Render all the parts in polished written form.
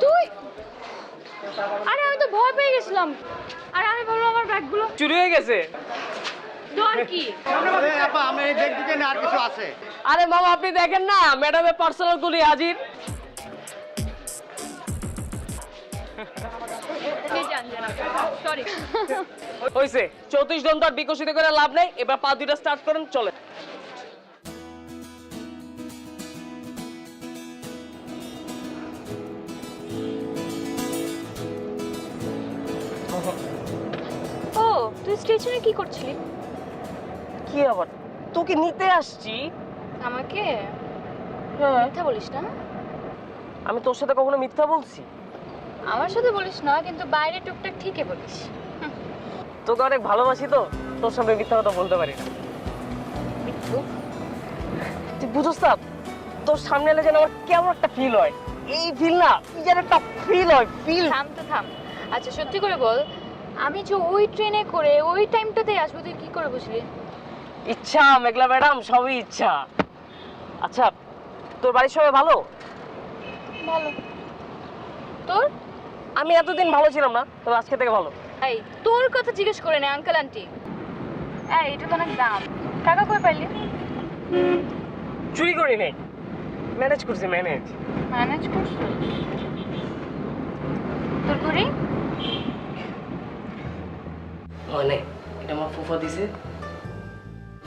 তুই আরে আমি তো ভয় পেয়ে গেছিলাম আর আমি বললাম আমার ব্যাগগুলো চুরি হয়ে গেছে তোর কি আপা আমরা এই ব্যাগ দিকে আর কিছু আছে আরে মামা আপনি দেখেন না ম্যাডামের পার্সোনাল গুলি হাজির সরি হইছে 34 জন তো আর বিকশিত করে লাভ নাই এবার পা দুইটা স্টার্ট করেন চলে ও তুই স্টেশনে কি করছিলি কি আবার তোকে নিতে আসছি আমাকে হ্যাঁ মিথ্যা বলিস না আমি তোর সাথে কখনো মিথ্যা বলছি আমার সাথে বলিস না কিন্তু বাইরে টুকটাক ঠিকই বলিস তোকে অনেক ভালোবাসি তো তোর সামনে মিথ্যা কথা বলতে পারি না মিথ্যু তুই বুঝছ না তোর সামনে এলে যেন আমার কেমন একটা ফিল হয় এই ফিল না কি যেন একটা ফিল হয় ফিল থাম তো থাম আচ্ছা সত্যি করে বল আমি যে ওই ট্রেনে করে ওই টাইমটাতেই আসবো তুই কি করে বুঝলি ইচ্ছা মেঘলা ম্যাডাম সবই ইচ্ছা আচ্ছা তোর বাড়ির সবাই ভালো ভালো তোর আমি এতদিন ভালো ছিলাম না তবে আজকে থেকে ভালো এই তোর কথা জিজ্ঞেস করে নে আঙ্কেল আন্টি এই এটা তো অনেক দাম টাকা কই পাইলি চুরি করি নাই ম্যানেজ করছি ম্যানেজ ম্যানেজ করছিস তোর ঘুরি মানে এটা আমার ফুফা দিছে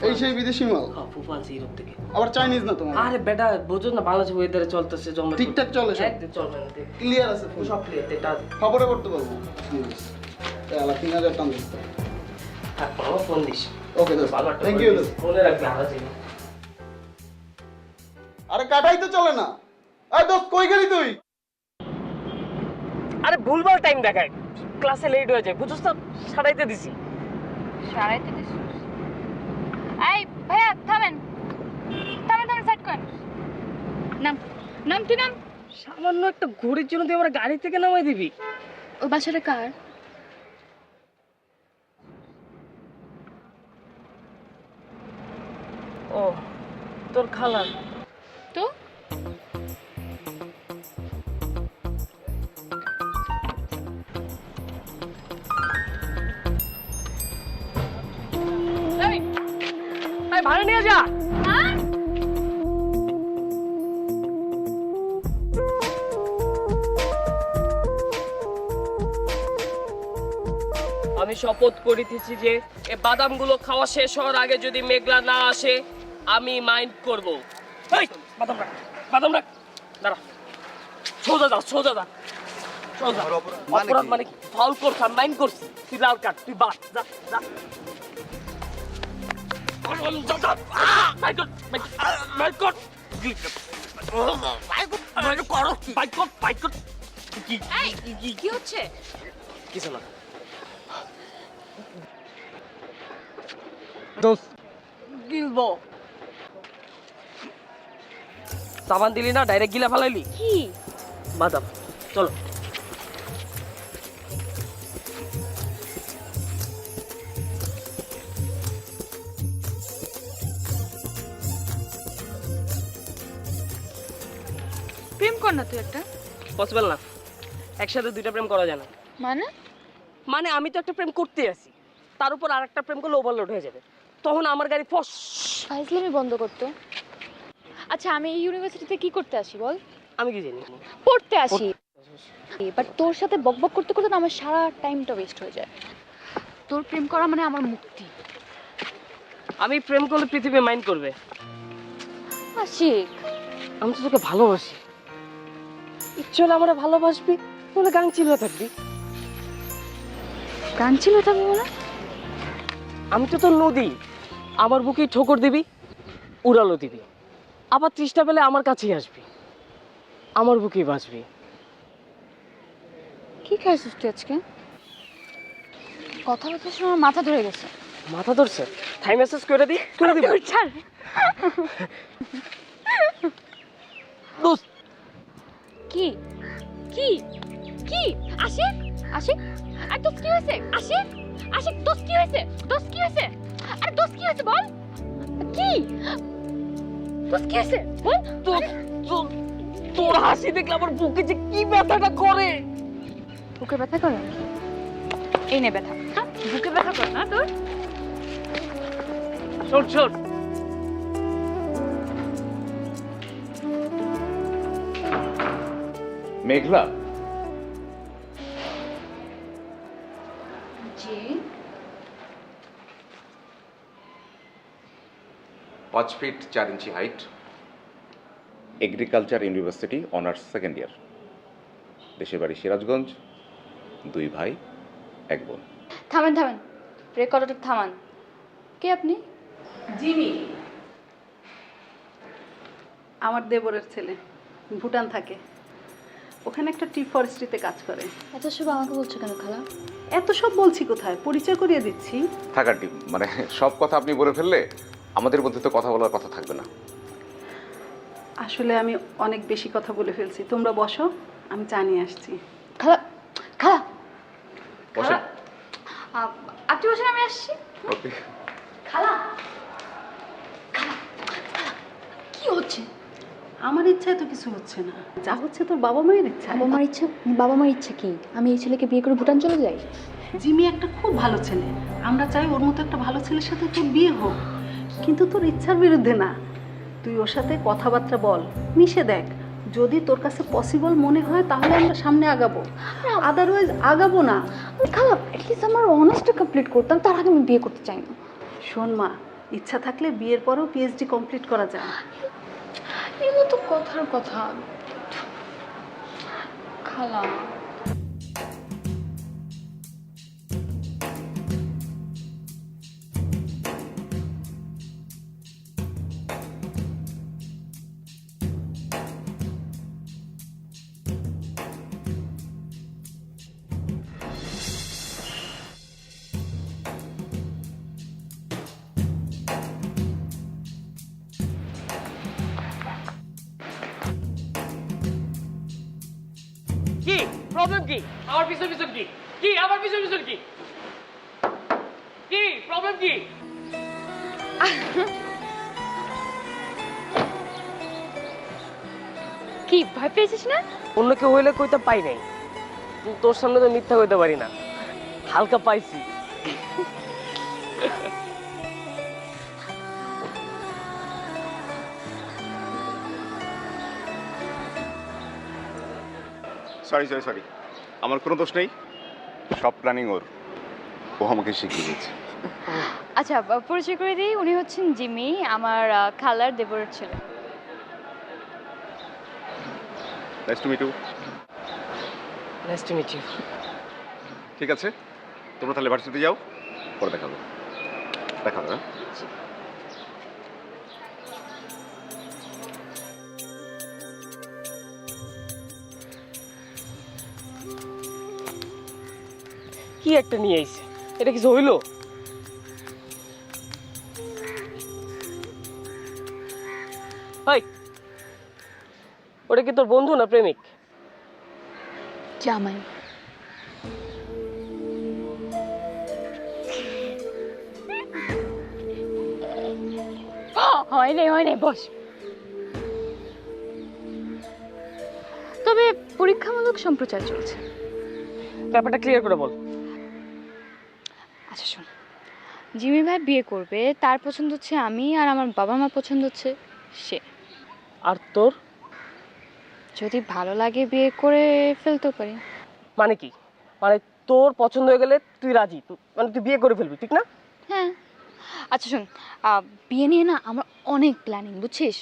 এই সেই বিদেশি মাল হ্যাঁ ফুফা আনছে ইউরোপ থেকে আবার চাইনিজ না তোমার আরে বেটা বুঝছ না বাংলাদেশ ওয়েদারে চলতেছে জন্য ঠিকঠাক চলে সব একদম চলবে না ক্লিয়ার আছে ফুল সব ক্লিয়ার এটা খবরে করতে পারবো তাহলে 3000 টাকা দিতে থাক আমার ফোন দিস ওকে দোস্ত থ্যাংক ইউ ফোনে রাখবি আলাদা জিনিস আরে কাটাই তো চলে না এই দোস্ত কই গেলি তুই আরে ভুলভাল টাইম দেখায় ক্লাসে লেট হয়ে যায় বুঝছ না সারাইতে দিছি সারাইতে দিস এই ভাইয়া থামেন থামেন থামেন সেট করেন নাম নাম তুই নাম সামান্য একটা ঘড়ির জন্য তুই আমার গাড়ি থেকে নামাই দিবি ও বাসাটা কার ও তোর খালা তো এই ভাড়া নিয়ে যা আমি শপথ করিতেছি যে এই বাদামগুলো খাওয়া শেষ হওয়ার আগে যদি মেঘলা না আসে আমি মাইন্ড করব এই বাদাম রাখ দাঁড়া সোজা যা সোজা যা সোজা অপরাধ মানে কি ফাউল করছ আমি মাইন্ড করছি তুই লাল কাট তুই বাদ যা যা কি হচ্ছে কিছু না দোস্ত গিলবো সাবান দিলি না ডাইরেক্ট গিলা ফেলাইলি কি বাদাম চলো কর না তুই একটা। পসিবল না, একসাথে দুইটা প্রেম করা যায় না। মানে মানে আমি তো একটা প্রেম করতে আসি, তার উপর আর একটা প্রেম করলে ওভারলোড হয়ে যাবে, তখন আমার গাড়ি ফস। ফাইজলামি বন্ধ করতো। আচ্ছা আমি এই ইউনিভার্সিটিতে কি করতে আসি বল? আমি কি জানি? পড়তে আসি। এবার তোর সাথে বকবক করতে করতে না আমার সারা টাইমটা ওয়েস্ট হয়ে যায়। তোর প্রেম করা মানে আমার মুক্তি। আমি প্রেম করলে পৃথিবী মাইন্ড করবে। আশিক, আমি তো তোকে ভালোবাসি, ইচ্ছে হলে আমরা ভালোবাসবি, বলে গান চিল থাকবি। গান ছিল থাকবো বলে? আমি তো তোর নদী, আমার বুকেই ঠোকর দিবি, উড়ালো দিবি, আবার তৃষ্ণা পেলে আমার কাছেই আসবি, আমার বুকেই বাঁচবি। কি খাইছিস তুই আজকে? কথা বলতে শুনে আমার মাথা ধরে গেছে। মাথা ধরছে? থাই মেসেজ করে দি, করে দিবি। ছাড়। দোস্ত কি কি কি? আশিক আশিক, আর দোস্ত কি হয়েছে? আশিক আশিক, দোস্ত কি হয়েছে? দোস্ত কি হয়েছে? আরে দোস্ত কি হয়েছে বল? কি দোস্ত কি হয়েছে বল? তোর হাসি দেখলে আমার বুকে যে কি ব্যথাটা করে। বুকে ব্যথা করে? এই নে ব্যথা। হ্যাঁ বুকে ব্যথা করে না তোর? শোন শোন, মেঘলা, জি 5 feet 4 inch height, agriculture university honours second year, দেশের বাড়ি সিরাজগঞ্জ, 2 ভাই 1 বোন। থামেন থামেন, রেকর্ডটা থামান। কে আপনি? জিমি আমার দেবরের ছেলে, ভুটান থাকে, ওখানে একটা টি ফরেস্ট্রিতে কাজ করে। এত সব আমাকে বলছো কেন খালা? এত সব বলছি কোথায়, পরিচয় করিয়ে দিচ্ছি। থাকার টিম মানে সব কথা আপনি বলে ফেললে আমাদের মধ্যে তো কথা বলার কথা থাকবে না। আসলে আমি অনেক বেশি কথা বলে ফেলছি, তোমরা বসো, আমি চা নিয়ে আসছি। খালা খালা বসেন। আপনি বসেন, আমি আসছি। ওকে। খালা খালা খালা, কি হচ্ছে? আমার ইচ্ছায় তো কিছু হচ্ছে না, যা হচ্ছে তোর বাবা মায়ের ইচ্ছা। বাবা মার ইচ্ছা কি? আমি এই ছেলেকে বিয়ে করে ভুটান চলে যাই? জিমি একটা খুব ভালো ছেলে, আমরা চাই ওর মতো একটা ভালো ছেলের সাথে তোর বিয়ে হোক, কিন্তু তোর ইচ্ছার বিরুদ্ধে না। তুই ওর সাথে কথাবার্তা বল, মিশে দেখ, যদি তোর কাছে পসিবল মনে হয় তাহলে আমরা সামনে আগাবো, আদারওয়াইজ আগাবো না। খালা অ্যাটলিস্ট আমার অনার্সটা কমপ্লিট করতাম, তার আগে আমি বিয়ে করতে চাই না। শোন মা, ইচ্ছা থাকলে বিয়ের পরেও পিএইচডি কমপ্লিট করা যায়। এগুলো তো কথার কথা খালা। কি প্রবলেম? কি আমার পিছন পিছন কি? কি আমার পিছন পিছন কি? কি প্রবলেম? কি কি ভয় পেয়েছিস না? অন্য কেউ হইলে কইতে পাই নাই, কিন্তু তোর সামনে তো মিথ্যা কইতে পারি না, হালকা পাইছি। সরি সরি সরি, আমার কোনো দোষ নেই, সব প্ল্যানিং ওর, ও আমাকে শিখিয়ে দিয়েছে। আচ্ছা পরিচয় করে দিই, উনি হচ্ছেন জিমি, আমার খালার দেবরের ছেলে। Nice to meet you. Nice to meet you. ঠিক আছে, তোমরা তাহলে ভার্সিটি যাও, পরে দেখা হবে। দেখা হবে। কি একটা নিয়ে আইছে, এটা কিছু হইলো? হাই, ওটা কি তোর বন্ধু না প্রেমিক? জামাই। হয় নাই বস। তবে পরীক্ষামূলক সম্প্রচার চলছে। ব্যাপারটা ক্লিয়ার করে বল। আচ্ছা শোন, জিমি ভাই বিয়ে করবে, তার পছন্দ হচ্ছে আমি, আর আমার বাবা মা পছন্দ হচ্ছে সে। আর তোর যদি ভালো লাগে বিয়ে করে ফেলতেও পারি। মানে কি? মানে তোর পছন্দ হয়ে গেলে তুই রাজি, মানে তুই বিয়ে করে ফেলবি, ঠিক না? হ্যাঁ। আচ্ছা শোন, বিয়ে নিয়ে না আমার অনেক প্ল্যানিং, বুঝছিস?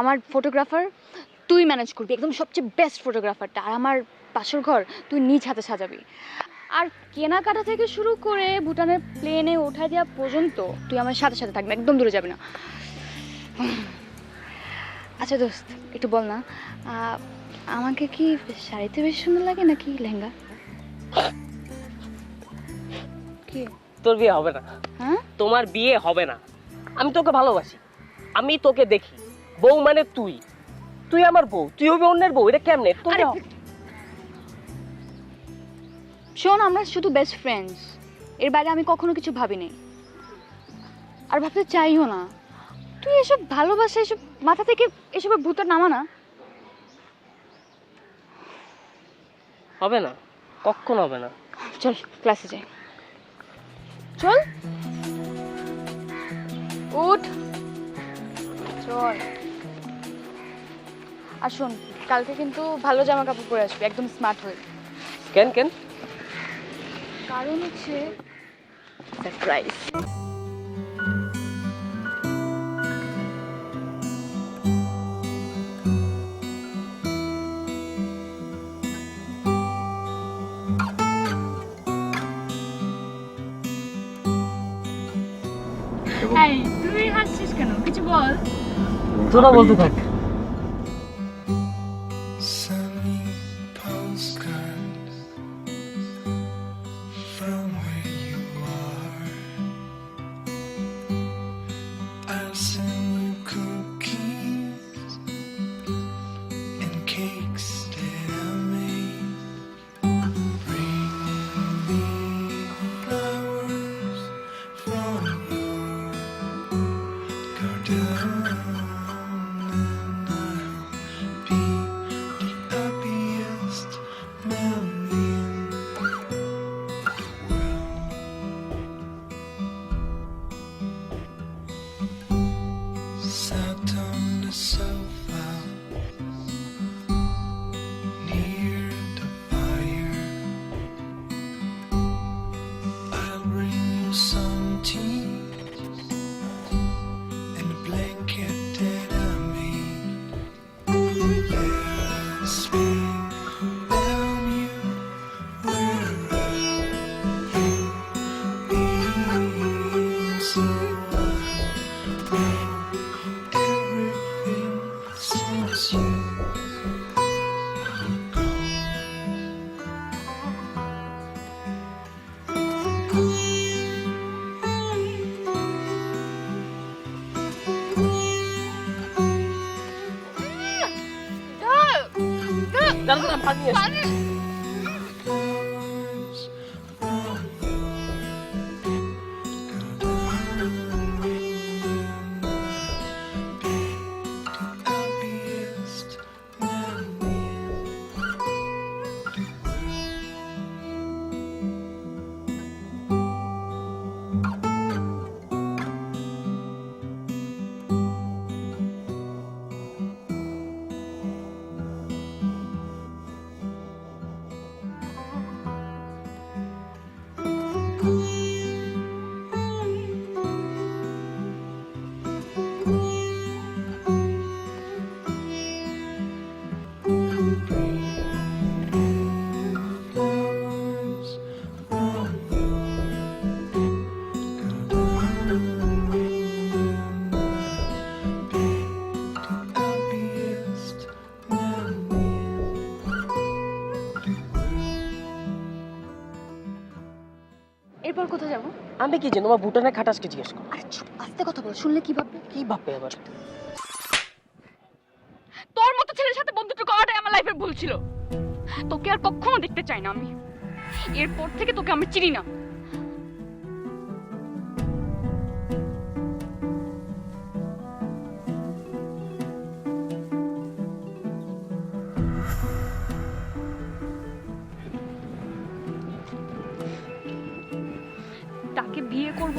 আমার ফটোগ্রাফার তুই ম্যানেজ করবি, একদম সবচেয়ে বেস্ট ফটোগ্রাফারটা, আর আমার বাসর ঘর তুই নিজ হাতে সাজাবি। আর কেনাকাটা থেকে শুরু করে ভুটানের প্লেনে ওঠা দেওয়া পর্যন্ত তুই আমার সাথে সাথে থাকবি, একদম দূরে যাবি না। আচ্ছা দোস্ত, একটু বল না, আমাকে কি শাড়িতে বেশি সুন্দর লাগে নাকি লেহেঙ্গা? কি? তোর বিয়ে হবে না। হ্যাঁ? তোমার বিয়ে হবে না। আমি তোকে ভালোবাসি, আমি তোকে দেখি। বউ মানে তুই, তুই আমার বউ, তুই হবে অন্যের বউ, এটা কেমনে? আরে শোন, আমরা শুধু বেস্ট ফ্রেন্ডস, এর বাইরে আমি কখনো কিছু ভাবিনি, আর ভাবতে চাইও না। তুই এসব ভালোবাসা, এসব মাথা থেকে এসবের ভূতটা নামা না। হবে না, কখনো হবে না। চল ক্লাসে যাই, চল উঠ, চল। আর শোন, কালকে কিন্তু ভালো জামা কাপড় পরে আসবি, একদম স্মার্ট হয়ে। কেন কেন? কারণ হচ্ছে সারপ্রাইজ। এই তুই হাসছিস কেন? কিছু বল। তোরা বলতে থাক। Sunny postcards from where you are. I'll send you cookies and cakes that I made. Bring me flowers from your garden. Be the happiest man in the world. Sat on the sofa near the fire. I'll bring you some tea and a blanket that I made. Let spin down you wherever you've been. So I know everything since you've gone. দাঁড়া দাঁড়া, পানি আসে। Flowers from the happiest man in flowers from the happiest man এরপর কোথায় যাবো? আমি কি জানি, আমার ভুটানের খাটাসকে জিজ্ঞেস কর। আরে চুপ, আস্তে কথা বল, শুনলে কি ভাববে? কি ভাববে আবার? তোর মতো ছেলের সাথে বন্ধুত্ব করাটাই আমার লাইফের ভুল ছিল। তোকে আর কখনো দেখতে চাই না আমি। এরপর থেকে তোকে আমি চিনি না।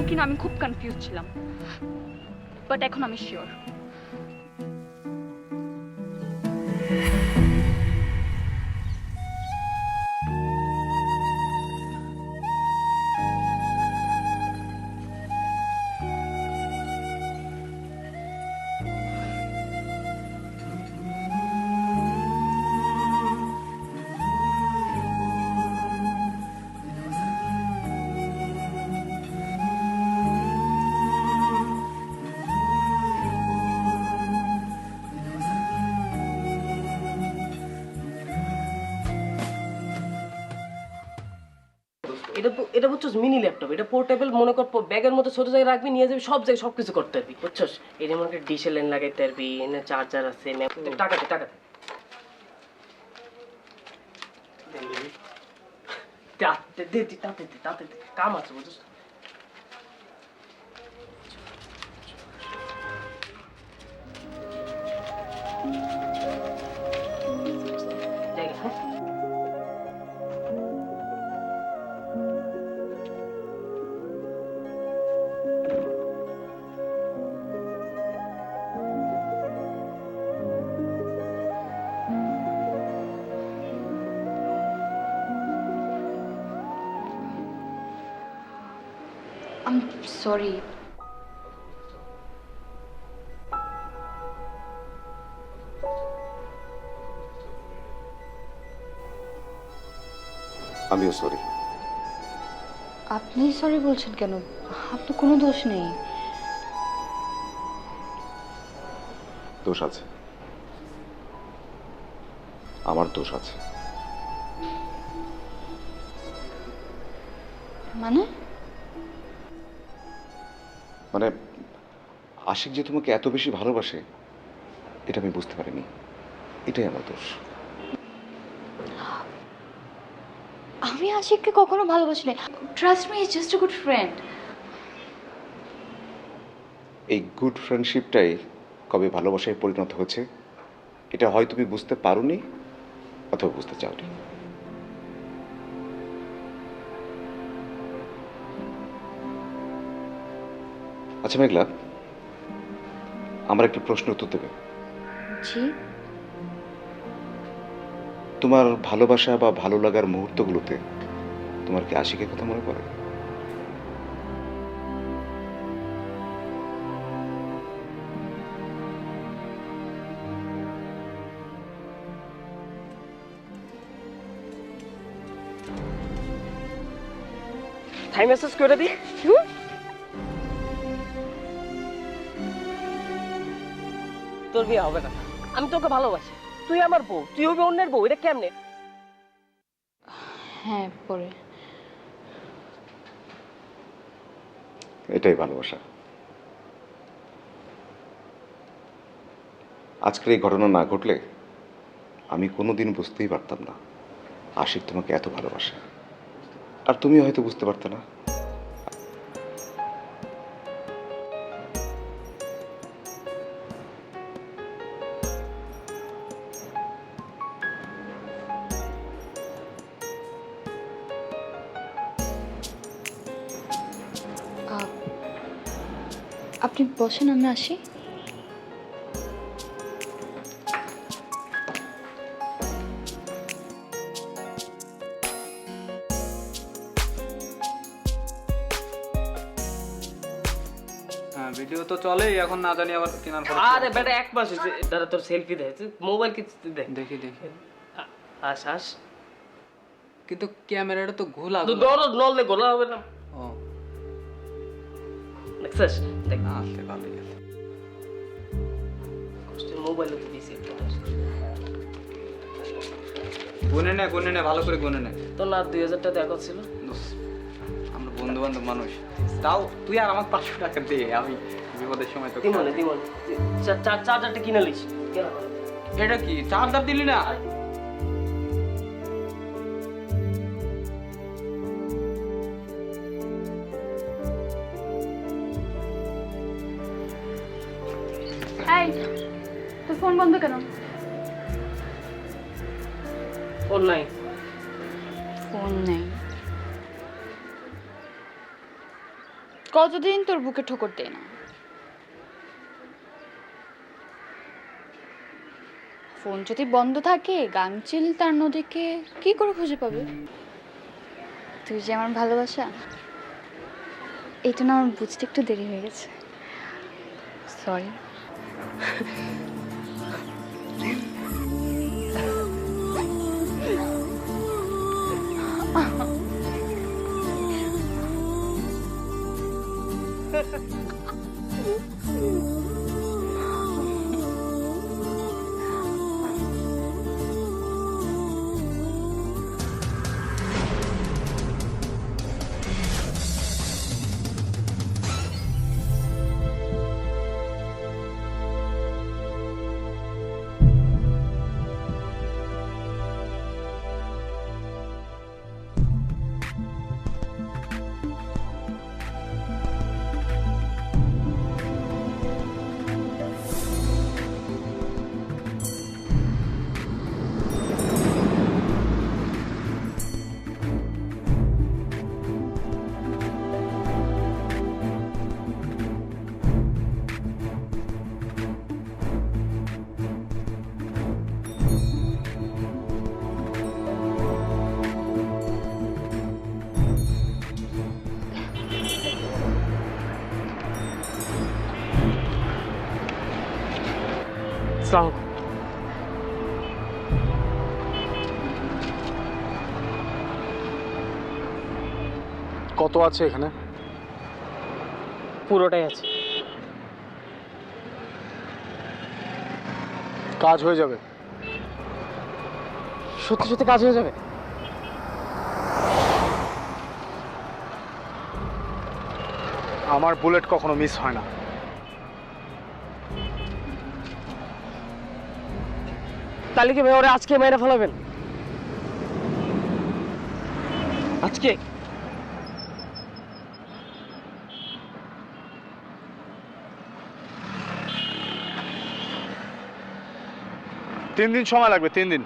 কিনা আমি খুব কনফিউজ ছিলাম, বাট এখন আমি শিওর। এটা বুঝছস মিনি ল্যাপটপ, এটা পোর্টেবল, মনে কর ব্যাগের মধ্যে ছোট জায়গায় রাখবি, নিয়ে যাবি, সব জায়গায় সবকিছু করতে পারবি, বুঝছস? এর মধ্যে ডিসেল লাইন লাগাইতে পারবি, এনে চার্জার আছে, টাকাতে তাতে কাম আছে, বুঝছস? জায়গা, হ্যাঁ? I'm sorry. আমিও সরি। আপনি সরি বলছেন কেন? আপনার কোনো দোষ নেই। দোষ আছে, আমার দোষ আছে। মানে? মানে আশিক যে তোমাকে এত বেশি ভালোবাসে এটা আমি বুঝতে পারিনি, এটাই আমার দোষ। আমি আশিককে কখনো ভালোবাসি না। Trust me, is just a good friend. এই গুড ফ্রেন্ডশিপটাই কবে ভালোবাসায় পরিণত হয়েছে এটা হয় তুমি বুঝতে পারোনি অথবা বুঝতে চাওনি। আচ্ছা মেঘলা, আমার একটা প্রশ্ন উত্তর দেবে? জি। তোমার ভালোবাসা বা ভালো লাগার মুহূর্তগুলোতে তোমার কি আশিকের কথা মনে পড়ে? থাই মেসেজ করে দি। তোর বিয়ে হবে না, আমি তোকে ভালোবাসি, তুই আমার বউ, তুই হবে অন্যের বউ, এটা কেমনে? হ্যাঁ, পরে। এটাই ভালোবাসা। আজকের এই ঘটনা না ঘটলে আমি কোনোদিন বুঝতেই পারতাম না আশিক তোমাকে এত ভালোবাসে, আর তুমি হয়তো বুঝতে পারতে না। আপনি বসেন, আমি আসি। হ্যাঁ, ভিডিও তো চলেই, এখন না জানি আবার কেনার পরে আরে বেটা, এক মাস হয়েছে দাদা তোর সেলফি দেয়, মোবাইল কি দেখ? দেখি দেখি। আস আস, কিন্তু ক্যামেরাটা তো ঘোলা তো নলে গোলা হবে না। ও দেখছিস? দেখ আচ্ছা, ভালোই আছে। মোবাইলে তো দিছি, গুনে নে ভালো করে গুনে নে। তো না 2000 টাকা দেখা ছিল। আমরা বন্ধু বান্ধব মানুষ, তাও তুই আর আমার 500 টাকা দে, আমি বিপদের সময় তো দিমনে চার্জারটা কিনে লিস। এটা কি চার্জার দিলি না? এই, তোর ফোন বন্ধ কেন? ফোন নাই। ফোন নেই? কতদিন তোর বুকে ঠোকর দেয় না। ফোন যদি বন্ধ থাকে গাংচিল তার নদীকে কি করে খুঁজে পাবে? তুই যে আমার ভালোবাসা, এটা না আমার বুঝতে একটু দেরি হয়ে গেছে। সরি। আসসালামু আলাইকুম। কত আছে এখানে? পুরোটাই আছে। কাজ হয়ে যাবে? সত্যি সত্যি কাজ হয়ে যাবে? আমার বুলেট কখনো মিস হয় না। তাহলে কি ভাই ওরা আজকে মেরে ফেলাবেন? আজকে? তিন দিন সময় লাগবে, 3 দিন।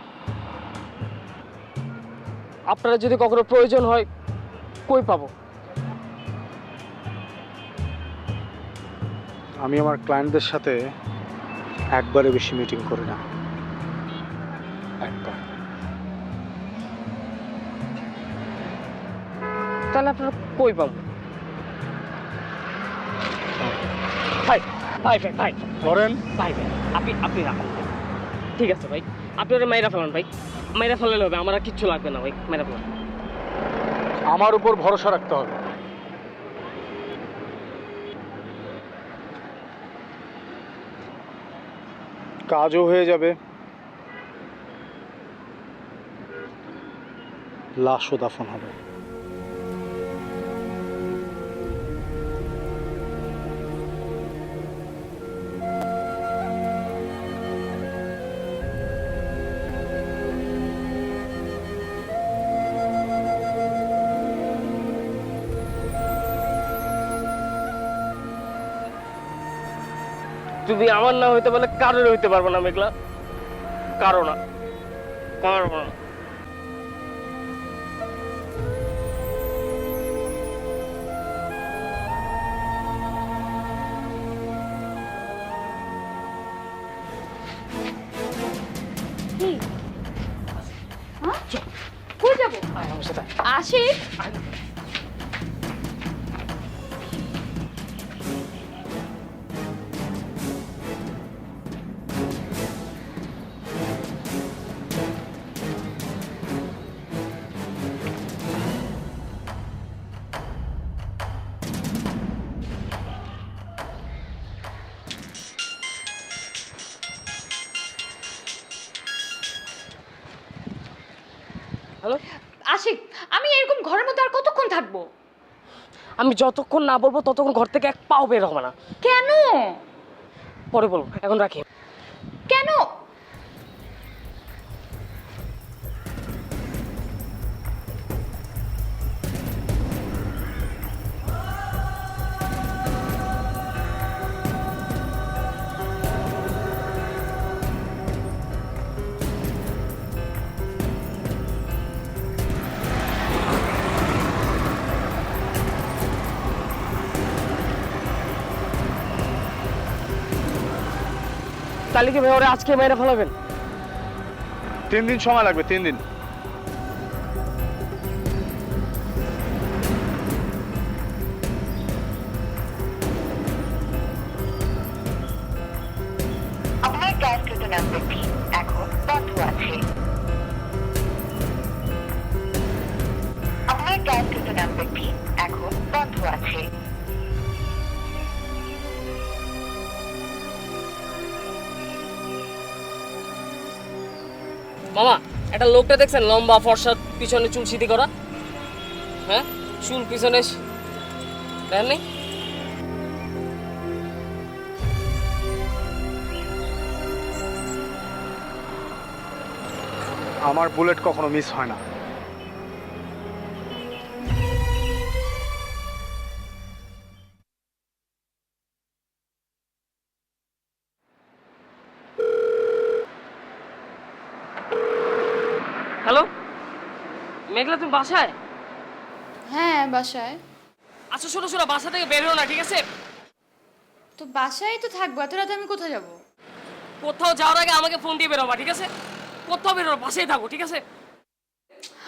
আপনারা যদি কখনো প্রয়োজন হয় কই পাবো? আমি আমার ক্লায়েন্টদের সাথে একবারে বেশি মিটিং করি না, একবার। তাহলে আপনারা কই পাবো? ভাই ভাই ভাই ভাই করেন। ভাই ভাই আপনি আপনি রাখুন। ঠিক আছে ভাই, আপনারা মাইরা ফেলান ভাই, মাইরা ফেলালে হবে, আমার আর কিচ্ছু লাগবে না ভাই, মাইরা ফেলান। আমার উপর ভরসা রাখতে হবে। কাজও হয়ে যাবে, লাশও দাফন হবে। যদি আমার না হইতে পারলে কারোর হইতে পারবো না মেঘলা, কারো না, পারবো না। কি? হ্যাঁ? কই যাবো? আশিক, হ্যালো, আশিক, আমি এরকম ঘরের মধ্যে আর কতক্ষণ থাকবো? আমি যতক্ষণ না বলবো ততক্ষণ ঘর থেকে এক পাও বের হবে না। কেন? পরে বলবো, এখন রাখি। কেন? তাহলে কি ভাই ওরা আজকে মেরে ফেলাবেন? 3 দিন সময় লাগবে, 3 দিন। আপনার ডায়ালকৃত নাম্বারটি এখন বন্ধ আছে। আপনার ডায়ালকৃত নাম্বারটি এখন বন্ধ আছে। মামা, একটা লোকটা দেখছেন লম্বা ফর্সা, পিছনে চুল সিধি করা? হ্যাঁ, চুল পিছনে দেখেননি? আমার বুলেট কখনো মিস হয় না। হ্যালো মেঘলা, তুমি বাসায়? হ্যাঁ বাসায়। আচ্ছা শোনো শোনো, বাসা থেকে বের হো না, ঠিক আছে? তো বাসায় তো থাকবো, এত রাতে আমি কোথায় যাবো? কোথাও যাওয়ার আগে আমাকে ফোন দিয়ে বেরোবা, ঠিক আছে? কোথাও বেরো, বাসায় থাকো, ঠিক আছে?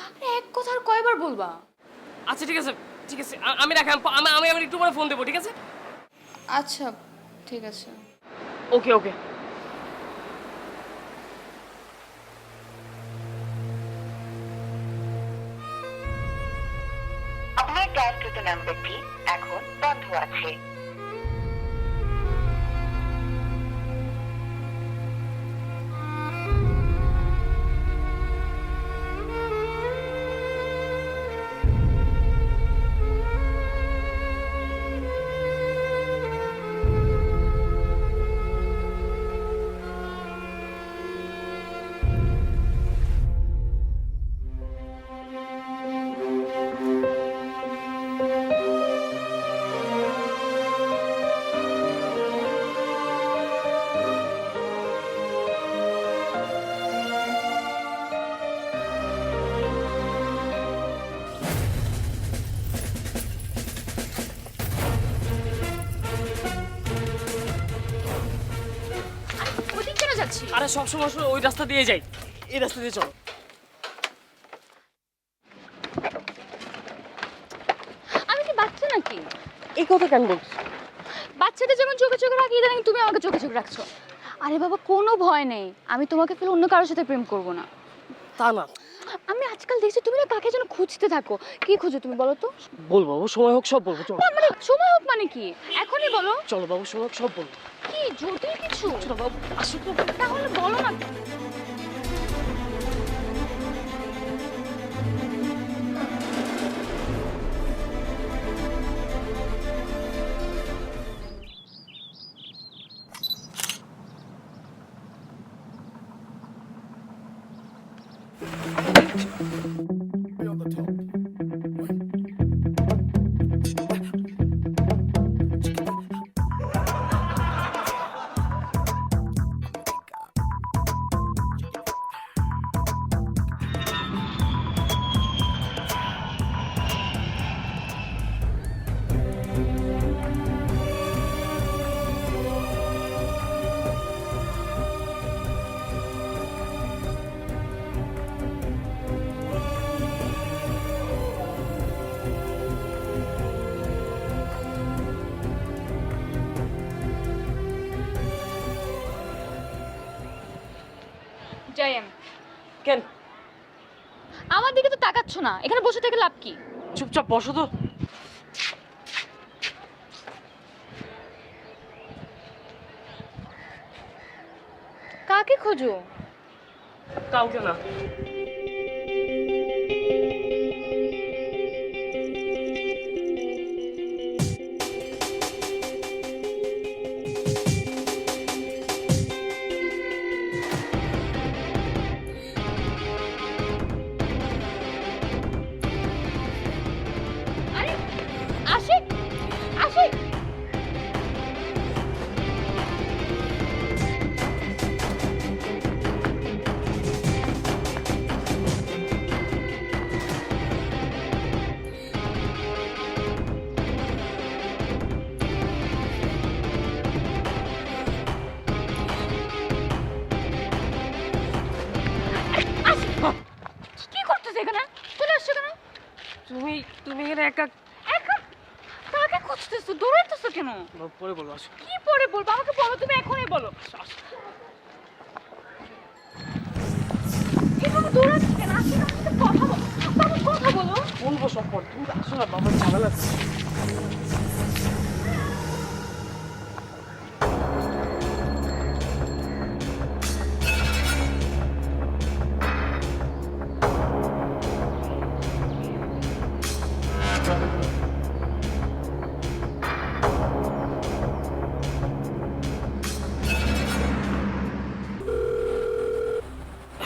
আরে এক কথা আর কয়বার বলবা? আচ্ছা ঠিক আছে ঠিক আছে, আমি রাখি, আমি একটু পরে ফোন দেবো, ঠিক আছে? আচ্ছা ঠিক আছে। ওকে ওকে। আপনার ডায়ালকৃত নাম্বারটি এখন বন্ধ আছে। ওদিক কেন যাচ্ছি? আরে সবসময় ওই রাস্তা দিয়ে যাই, এই রাস্তা দিয়ে চলো। আমি কি বাচ্চা নাকি? এই কথা কেন বলছো? বাচ্চাদের যেমন চোখে চোখে রাখি, ইদানিং তুমি আমাকে চোখে চোখে রাখছো। আরে বাবা কোনো ভয় নেই, আমি তোমাকে ফেলে অন্য কারোর সাথে প্রেম করব না। তা না, আমি আজকাল দেখছি তুমি না কাকে যেন খুঁজতে থাকো। কি খুঁজো তুমি বলো তো? বলবো বাবু, সময় হোক সব বলবো, চলো। না, মানে সময় হোক মানে কি? এখনই বলো। চলো বাবু, সময় হোক সব বলবো। কি জটিল কিছু? চলো বাবু, আসো তো। তাহলে বলো না। যাই আমি। কেন? আমার দিকে তো তাকাচ্ছ না, এখানে বসে থেকে লাভ কি? চুপচাপ বসো তো। কাকে খোঁজো? কাউকে না। আরে আশিক, আশিক কি করতেছ এখানে? চলে আসছো কেন? তুমি তুমি এখানে একা একা কাকে খুঁজতেছো? দৌড়াইতেছো কেন? পরে বলবো, আসো। কি পরে বলবো? আমাকে বলো, তুমি এখনই বলো। এভাবে দৌড়াচ্ছ কেন? আসো না, আমাকে কথা বলো। বাবা, কথা বলো। বলবো সব পর, তুমি আসো না, বাবার ঝামেলা আছে।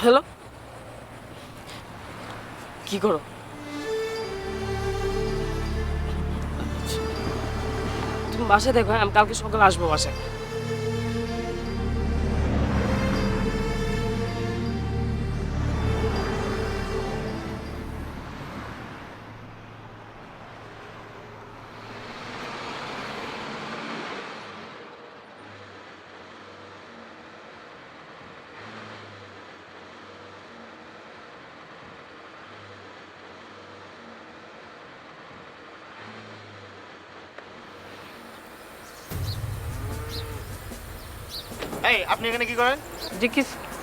হ্যালো, কি করো? তুমি বাসায় দেখো, হ্যাঁ? আমি কালকে সকালে আসবো বাসায়। এই আপনি এখানে কি করেন? যে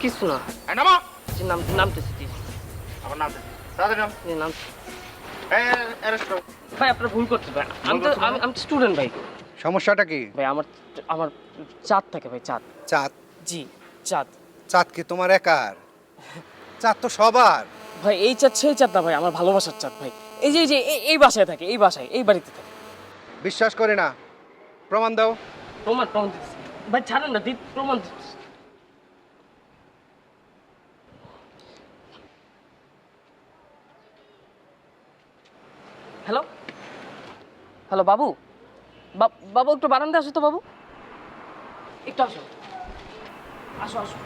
কিছু না, এই নামা। যে নামতেছি জি। আমার নাম তাড়াতাড়ি নাম। জি, নাম। এই অ্যারেস্ট করো। ভাই আপনারা ভুল করতে ভাই, আমি তো আমি স্টুডেন্ট ভাই। সমস্যাটা কি? ভাই আমার আমার চাঁদ থাকে ভাই, চাঁদ। চাঁদ? জি, চাঁদ। চাঁদ কি তোমার একার? চাঁদ তো সবার। ভাই এই চাঁদ সেই চাঁদ না ভাই, আমার ভালোবাসার চাঁদ ভাই। এই যে এই বাসায় থাকে, এই বাসায়, এই বাড়িতে থাকে। বিশ্বাস করি না, প্রমাণ দাও। প্রমাণ দিচ্ছি ভাই, ছাড়েন না, প্রমাণ দিচ্ছি। হ্যালো হ্যালো বাবু, বাবু একটু বারান্দা আসো তো বাবু, একটু আসো, আসো আসো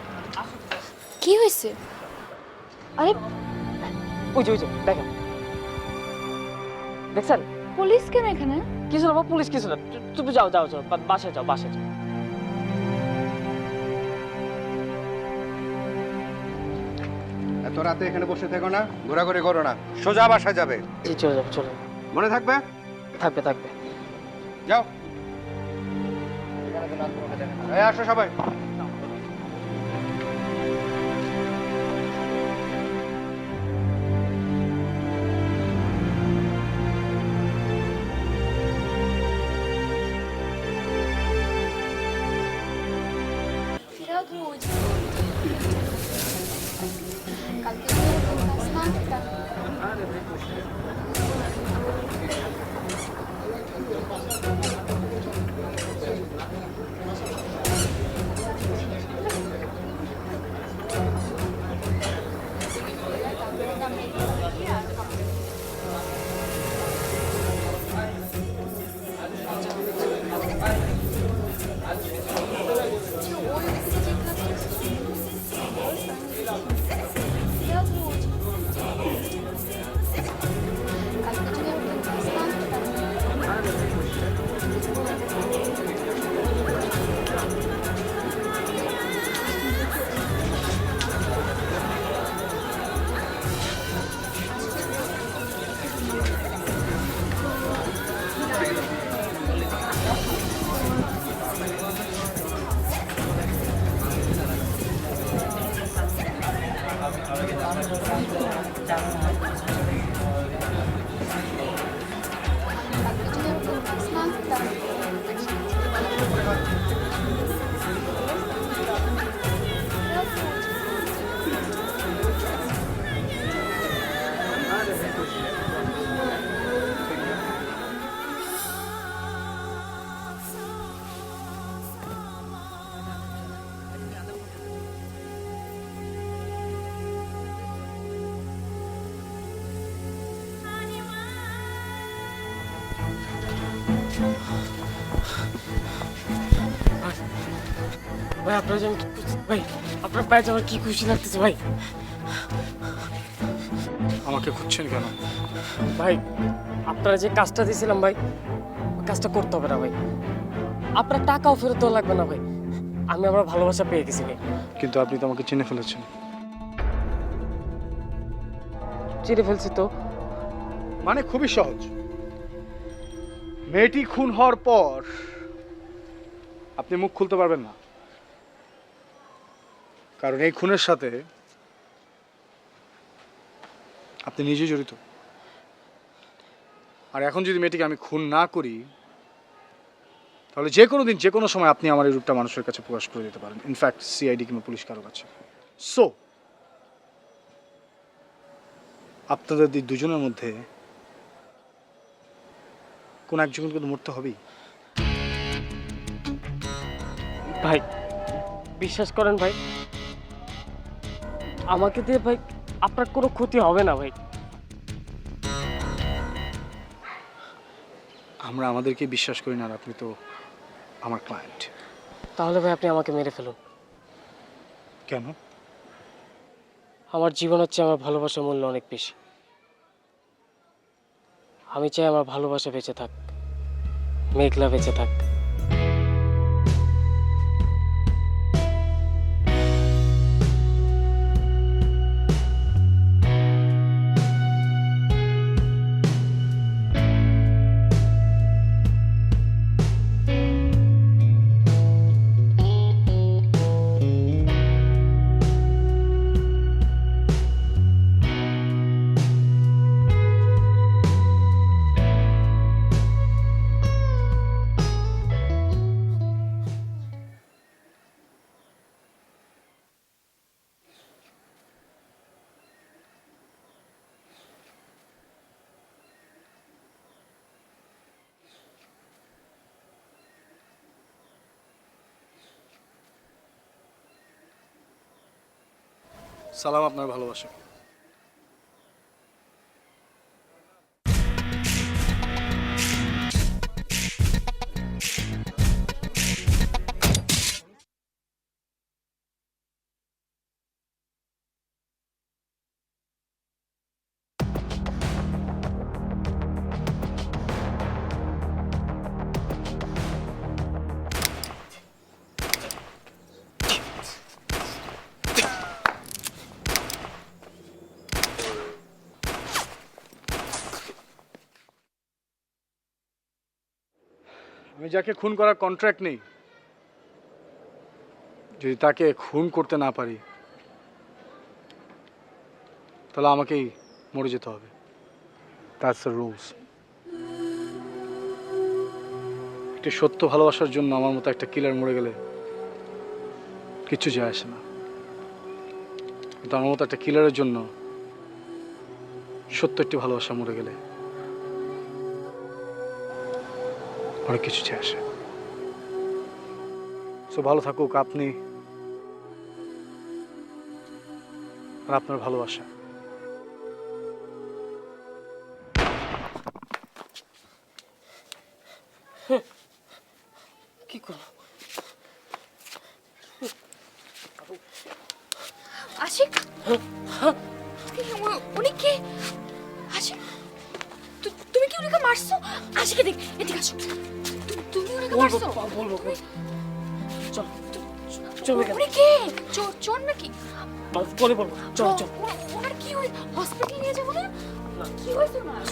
আসো। কি হয়েছে? আরে ওই যে দেখেন, দেখছেন? পুলিশ কেন এখানে? কিছু না বাবু, পুলিশ কিছু না, তুমি যাও বাসায় যাও, বাসায় যাও। এত রাতে এখানে বসে থেকো না, ঘোরাঘুরি করো না, সোজা বাসায় যাবে। জি চলে যাবে, চলে যাবে। মনে থাকবে? থাকবে। যাও। এই আসো সবাই। ভাই আপনার যে আমি কি খুশি, ভাই আপনার পায়ে আমার কি খুশি লাগতেছে ভাই। আমাকে খুঁজছেন কেন? ভাই আপনারা যে কাজটা দিয়েছিলাম ভাই, ওই কাজটা করতে হবে না ভাই। আপনার টাকাও ফেরত দেওয়া লাগবে না ভাই, আমি আমার ভালোবাসা পেয়ে গেছি ভাই। কিন্তু আপনি তো আমাকে চিনে ফেলেছেন। চিনে ফেলছি তো। মানে খুবই সহজ। মেয়েটি খুন হওয়ার পর আপনি মুখ খুলতে পারবেন না, কারণ এই খুনের সাথে আপনি নিজে জড়িত। আর এখন যদি মেয়েটিকে আমি খুন না করি, তাহলে যে কোনো দিন যে কোনো সময় আপনি আমার এই রূপটা মানুষের কাছে প্রকাশ করে দিতে পারেন, ইনফ্যাক্ট সিআইডি কিংবা পুলিশ কারো কাছে। সো আপনাদের দুজনের মধ্যে কোন একজনকে কিন্তু মরতে হবেই। ভাই বিশ্বাস করেন ভাই, আমাকে দিয়ে ভাই আপনার কোনো ক্ষতি হবে না ভাই। আমরা আমাদেরকে বিশ্বাস করি না, আর আপনি তো আমার ক্লায়েন্ট। তাহলে ভাই আপনি আমাকে মেরে ফেলুন। কেন? আমার জীবন হচ্ছে আমার ভালোবাসার মূল্য অনেক বেশি। আমি চাই আমার ভালোবাসা বেঁচে থাক, মেঘলা বেঁচে থাক। সালাম আপনার ভালোবাসা। আমি যাকে খুন করার কন্ট্রাক্ট নেই, যদি তাকে খুন করতে না পারি, তাহলে আমাকেই মরে যেতে হবে। That's the rules. একটি সত্য ভালোবাসার জন্য আমার মতো একটা কিলার মরে গেলে কিচ্ছু যায় আসে না, কিন্তু আমার মতো একটা কিলারের জন্য সত্য একটি ভালোবাসা মরে গেলে অনেক কিছু যায় আসে। সো ভালো থাকুক আপনি আর আপনার ভালোবাসা। কি করবো? আশিক, উনি কে? আশিক, তুমি কি ওনাকে মারছো? আশিক এদিকে আসো। তুমি ওনাকে মারছো? বলবো চল চল। উনি কে? চোর নাকি? পরে বলবো, চল চল। ওনার কি হয়েছে? হসপিটালে নিয়ে যাবো না? কি হয়েছে ওনার?